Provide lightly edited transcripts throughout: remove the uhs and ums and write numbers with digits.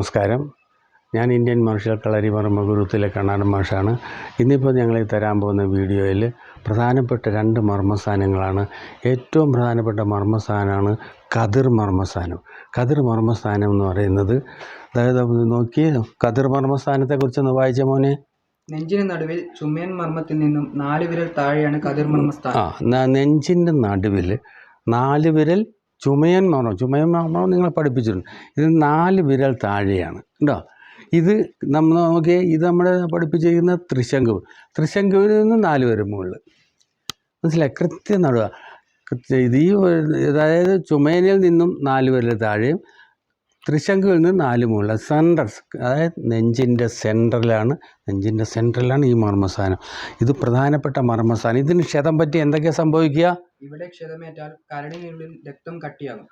നമസ്കാരം. ഞാൻ Indian marshal Kalarippparamb ഗുരുത്തിലെ Kannadan മാഷാണ്. ഇന്നിപ്പോൾ ഞങ്ങൾ തരാൻ പോകുന്ന വീഡിയോയിൽ പ്രധാനപ്പെട്ട 2 മർമ്മസ്ഥാനങ്ങളാണ്. ഏറ്റവും പ്രധാനപ്പെട്ട മർമ്മസ്ഥാനമാണ് കതിർ മർമ്മസ്ഥാനം. കതിർ മർമ്മസ്ഥാനം എന്ന് പറയുന്നത്, അതായത് നോക്കി, കതിർ മർമ്മസ്ഥാനത്തെക്കുറിച്ചൊന്ന് വായിച്ച മോനെ. നെഞ്ചിന് നടുവിൽ ചുമയൻ മർമ്മത്തിൽ നിന്നും 4 വിരൽ താഴെയാണ് കതിർ മർമ്മസ്ഥാനം. നെഞ്ചിൻ്റെ നടുവിൽ 4 വിരൽ ചുമയൻ മർമ്മം നിങ്ങളെ പഠിപ്പിച്ചിട്ടുണ്ട്. ഇത് 4 വിരൽ താഴെയാണ് കേട്ടോ. ഇത് നമ്മൾ നോക്കിയേ, ഇത് നമ്മുടെ പഠിപ്പിച്ചിരിക്കുന്ന ത്രിശങ്കുവിൽ നിന്ന് 4 വിരൽ മുകളിൽ, മനസ്സിലായി? കൃത്യം നടുക. ഇത് അതായത് ചുമയനിൽ നിന്നും 4 വിരൽ താഴെയും ത്രിശങ്കുവിൽ നിന്ന് 4 മുകളിൽ, സെൻറ്റർ, അതായത് നെഞ്ചിൻ്റെ സെൻറ്ററിലാണ് ഈ മർമ്മസ്ഥാനം. ഇത് പ്രധാനപ്പെട്ട മർമ്മസ്ഥാനം. ഇതിന് ക്ഷതം പറ്റി എന്തൊക്കെയാണ് സംഭവിക്കുക? ഇവിടെ ക്ഷതമേറ്റാൽ കരളിനുള്ളിൽ രക്തം കട്ടിയാകും,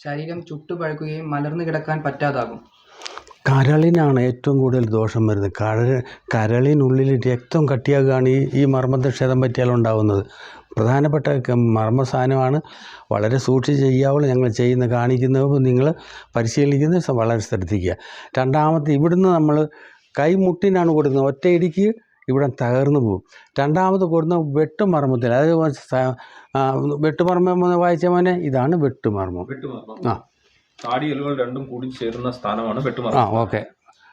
ശരീരം ചുട്ടുപഴുക്കുകയും മലർന്നു കിടക്കാൻ പറ്റാതാകും. കരളിനാണ് ഏറ്റവും കൂടുതൽ ദോഷം വരുന്നത്. കരളിനുള്ളിൽ രക്തം കട്ടിയാകുകയാണ് ഈ മർമ്മത്തിൽ ക്ഷതം പറ്റിയാൽ ഉണ്ടാകുന്നത്. പ്രധാനപ്പെട്ട മർമ്മസ്ഥാനമാണ്. വളരെ സൂക്ഷിച്ച് ചെയ്യാവുള്ളൂ. ഞങ്ങൾ കാണിക്കുന്നത് നിങ്ങൾ പരിശീലിക്കുന്നത് വളരെ ശ്രദ്ധിക്കുക. രണ്ടാമത്തെ, ഇവിടുന്ന് നമ്മൾ കൈമുട്ടിനാണ് കൊടുക്കുന്നത്. ഒറ്റ ഇടിക്ക് ഇവിടെ തകർന്നു പോകും. രണ്ടാമത് കൊടുക്കുന്ന വെട്ടുമർമ്മത്തിൽ, അതായത് വെട്ടുമർമ്മം വായിച്ച മോനെ, ഇതാണ് വെട്ടുമർമ്മം. താടിയെല്ലുകൾ രണ്ടും കൂടി ചേരുന്ന സ്ഥാനമാണ് വെട്ടുമർമ്മം. ഓക്കെ.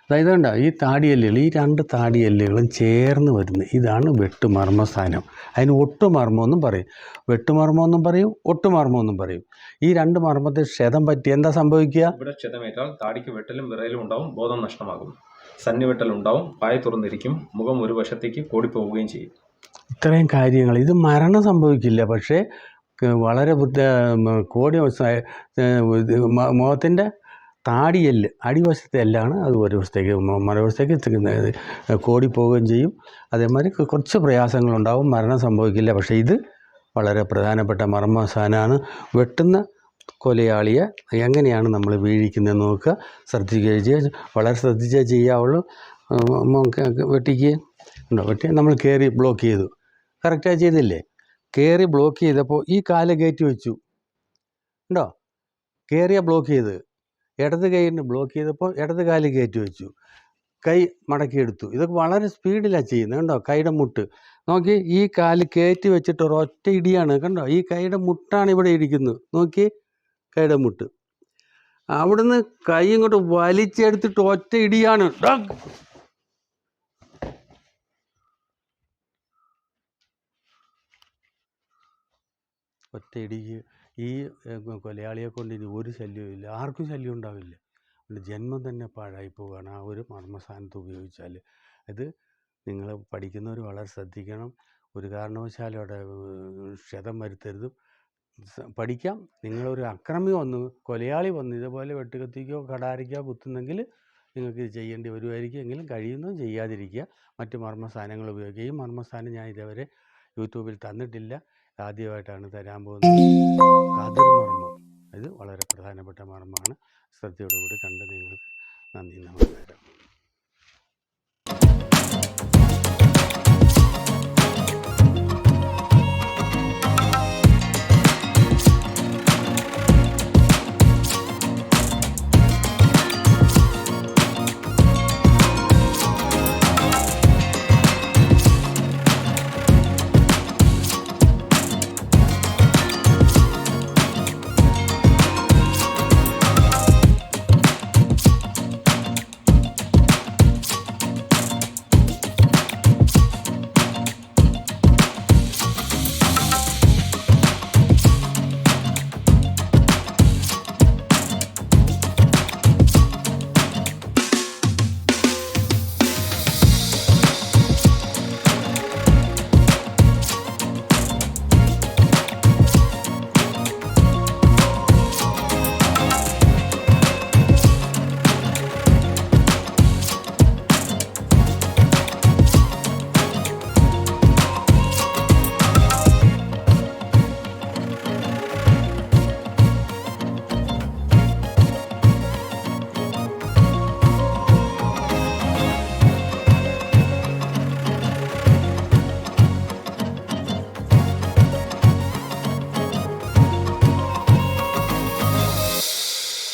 അതായത് കണ്ടോ, ഈ താടിയെല്ലുകൾ, ഈ 2 താടിയെല്ലുകളും ചേർന്ന് വരുന്നത്, ഇതാണ് വെട്ടുമർമ്മസ്ഥാനം. അതിന് ഒട്ടുമർമ്മമെന്നും പറയും, വെട്ടുമർമ്മമെന്നും പറയും, ഒട്ടുമർമ്മമെന്നും പറയും. ഈ 2 മർമ്മത്തിൽ ക്ഷതം പറ്റി എന്താ സംഭവിക്കുക? ഇവിടെ ക്ഷതമേറ്റാൽ താടിക്ക് വെട്ടലും വിറയലും ഉണ്ടാവും, ബോധം നഷ്ടമാകും, സന്നിവെട്ടലുണ്ടാവും, പായ തുറന്നിരിക്കും, മുഖം ഒരു വശത്തേക്ക് കോടിപ്പോവുകയും ചെയ്യും. ഇത്രയും കാര്യങ്ങൾ. ഇത് മരണം സംഭവിക്കില്ല, പക്ഷേ വളരെ മുഖത്തിൻ്റെ താടിയെല്ല്, അടിവശത്തെ എല്ലാണ്, അത് ഒരു വശത്തേക്ക് മറുവശത്തേക്ക് കോടിപ്പോവുകയും ചെയ്യും. അതേമാതിരി കുറച്ച് പ്രയാസങ്ങളുണ്ടാവും, മരണം സംഭവിക്കില്ല. പക്ഷേ ഇത് വളരെ പ്രധാനപ്പെട്ട മർമ്മസ്ഥാനമാണ്. വെട്ടുന്ന കൊലയാളിയെ എങ്ങനെയാണ് നമ്മൾ വീഴിക്കുന്നതെന്ന് നോക്കുക, ശ്രദ്ധിക്കുകയും വളരെ ശ്രദ്ധിച്ചേ ചെയ്യാവുള്ളൂ. വെട്ടി നമ്മൾ കയറി ബ്ലോക്ക് ചെയ്തു, കറക്റ്റായി ചെയ്തില്ലേ? കയറി ബ്ലോക്ക് ചെയ്തപ്പോൾ ഈ കാല് കയറ്റി വെച്ചു, ഉണ്ടോ? കയറിയ ബ്ലോക്ക് ചെയ്ത്, ഇടത് കൈയിന് ബ്ലോക്ക് ചെയ്തപ്പോൾ ഇടത് കാല് കയറ്റി വെച്ചു, കൈ മടക്കിയെടുത്തു. ഇതൊക്കെ വളരെ സ്പീഡിലാണ് ചെയ്യുന്നത്, കണ്ടോ? കൈയുടെ മുട്ട് നോക്കി, ഈ കാല് കയറ്റി വെച്ചിട്ട് ഒരൊറ്റ ഇടിയാണ്, കണ്ടോ? ഈ കൈയുടെ മുട്ടാണ് ഇവിടെ ഇരിക്കുന്നത്, നോക്കി, കൈയുടെ മുട്ട്. അവിടുന്ന് കൈ ഇങ്ങോട്ട് വലിച്ചെടുത്തിട്ട് ഒറ്റ ഇടിയാണ്. ഒറ്റ ഇടിക്ക് ഈ കൊലയാളിയെ കൊണ്ട് ഇനി ഒരു ശല്യവും ഇല്ല, ആർക്കും ശല്യം ഉണ്ടാവില്ല. ജന്മം തന്നെ പാഴായി പോവുകയാണ് ആ ഒരു മർമ്മസ്ഥാനത്ത് ഉപയോഗിച്ചാൽ. ഇത് നിങ്ങൾ പഠിക്കുന്നവർ വളരെ ശ്രദ്ധിക്കണം. ഒരു കാരണവശാലും അവിടെ ക്ഷതം വരുത്തരുത്. പഠിക്കാം. നിങ്ങളൊരു അക്രമി വന്ന്, കൊലയാളി വന്ന് ഇതുപോലെ വെട്ടുകത്തിക്കോ കടാരിക്കോ കുത്തുന്നെങ്കിൽ നിങ്ങൾക്ക് ഇത് ചെയ്യേണ്ടി വരുമായിരിക്കും. എങ്കിലും കഴിയുന്നതും ചെയ്യാതിരിക്കുക. മറ്റ് മർമ്മസ്ഥാനങ്ങൾ ഉപയോഗിക്കുക. ഈ മർമ്മസ്ഥാനം ഞാൻ ഇതുവരെ യൂട്യൂബിൽ തന്നിട്ടില്ല, ആദ്യമായിട്ടാണ് തരാൻ പോകുന്നത്. കതിർ മർമ്മം, ഇത് വളരെ പ്രധാനപ്പെട്ട മർമ്മമാണ്. ശ്രദ്ധയോടുകൂടി കണ്ട് നിങ്ങൾക്ക് നന്ദി, നമസ്കാരം.